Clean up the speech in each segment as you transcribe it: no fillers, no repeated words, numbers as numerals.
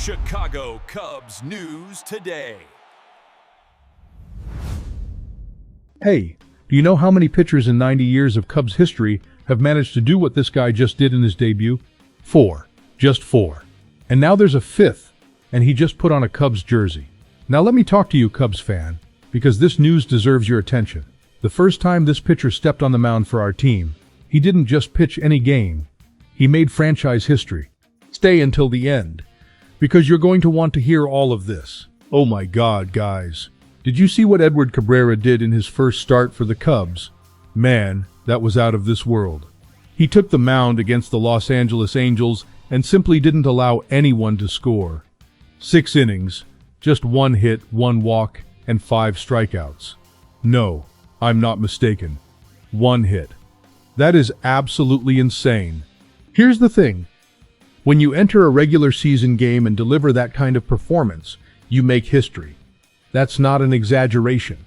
Chicago Cubs News Today. Hey, do you know how many pitchers in 90 years of Cubs history have managed to do what this guy just did in his debut? 4. Just 4. And now there's a 5th, and he just put on a Cubs jersey. Now let me talk to you, Cubs fan, because this news deserves your attention. The first time this pitcher stepped on the mound for our team, he didn't just pitch any game. He made franchise history. Stay until the end, because you're going to want to hear all of this. Oh my God, guys. Did you see what Edward Cabrera did in his first start for the Cubs? Man, that was out of this world. He took the mound against the Los Angeles Angels and simply didn't allow anyone to score. 6 innings, just 1 hit, 1 walk, and 5 strikeouts. No, I'm not mistaken. 1 hit. That is absolutely insane. Here's the thing. When you enter a regular season game and deliver that kind of performance, you make history. That's not an exaggeration.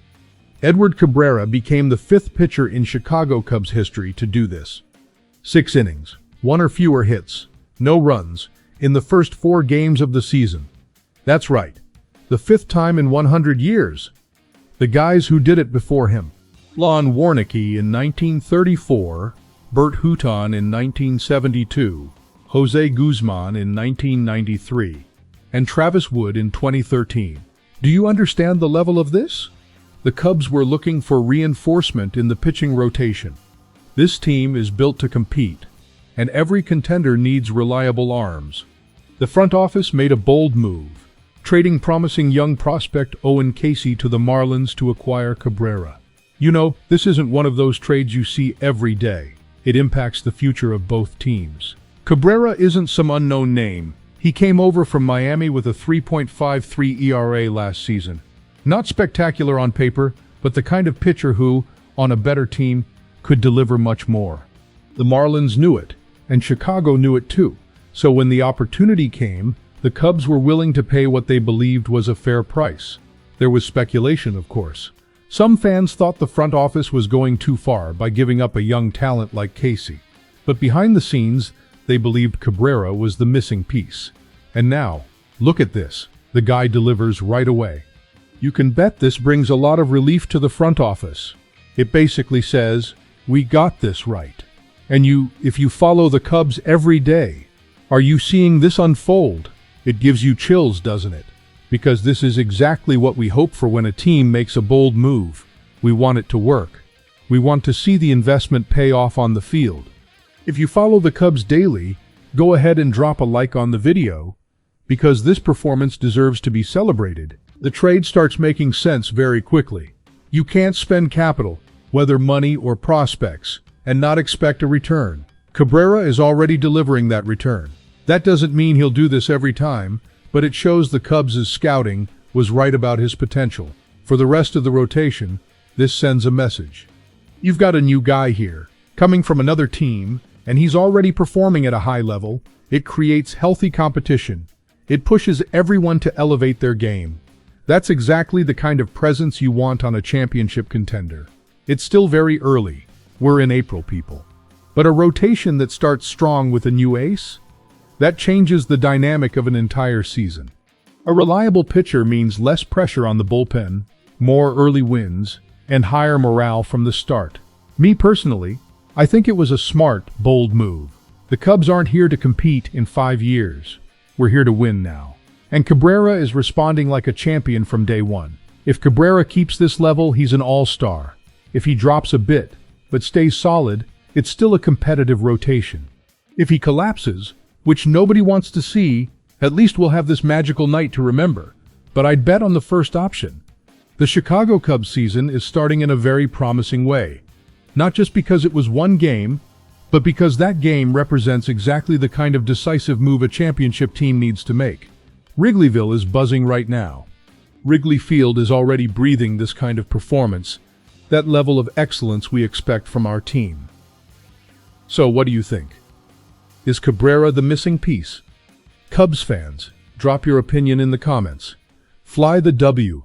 Edward Cabrera became the 5th pitcher in Chicago Cubs history to do this. 6 innings, 1 or fewer hits, no runs, in the first 4 games of the season. That's right, the 5th time in 100 years. The guys who did it before him: Lon Warnicki in 1934, Bert Houghton in 1972, Jose Guzman in 1993, and Travis Wood in 2013. Do you understand the level of this? The Cubs were looking for reinforcement in the pitching rotation. This team is built to compete, and every contender needs reliable arms. The front office made a bold move, trading promising young prospect Owen Casey to the Marlins to acquire Cabrera. You know, this isn't one of those trades you see every day. It impacts the future of both teams. Cabrera isn't some unknown name. He came over from Miami with a 3.53 ERA last season. Not spectacular on paper, but the kind of pitcher who, on a better team, could deliver much more. The Marlins knew it, and Chicago knew it too. So when the opportunity came, the Cubs were willing to pay what they believed was a fair price. There was speculation, of course. Some fans thought the front office was going too far by giving up a young talent like Casey. But behind the scenes, they believed Cabrera was the missing piece. And now, look at this. The guy delivers right away. You can bet this brings a lot of relief to the front office. It basically says, we got this right. And if you follow the Cubs every day, are you seeing this unfold? It gives you chills, doesn't it? Because this is exactly what we hope for when a team makes a bold move. We want it to work. We want to see the investment pay off on the field. If you follow the Cubs daily, go ahead and drop a like on the video, because this performance deserves to be celebrated. The trade starts making sense very quickly. You can't spend capital, whether money or prospects, and not expect a return. Cabrera is already delivering that return. That doesn't mean he'll do this every time, but it shows the Cubs' scouting was right about his potential. For the rest of the rotation, this sends a message. You've got a new guy here, coming from another team, and he's already performing at a high level. It creates healthy competition. It pushes everyone to elevate their game. That's exactly the kind of presence you want on a championship contender. It's still very early. We're in April, people. But a rotation that starts strong with a new ace? That changes the dynamic of an entire season. A reliable pitcher means less pressure on the bullpen, more early wins, and higher morale from the start. Me personally, I think it was a smart, bold move. The Cubs aren't here to compete in 5 years. We're here to win now. And Cabrera is responding like a champion from day one. If Cabrera keeps this level, he's an all-star. If he drops a bit, but stays solid, it's still a competitive rotation. If he collapses, which nobody wants to see, at least we'll have this magical night to remember. But I'd bet on the first option. The Chicago Cubs season is starting in a very promising way. Not just because it was one game, but because that game represents exactly the kind of decisive move a championship team needs to make. Wrigleyville is buzzing right now. Wrigley Field is already breathing this kind of performance, that level of excellence we expect from our team. So what do you think? Is Cabrera the missing piece? Cubs fans, drop your opinion in the comments. Fly the W.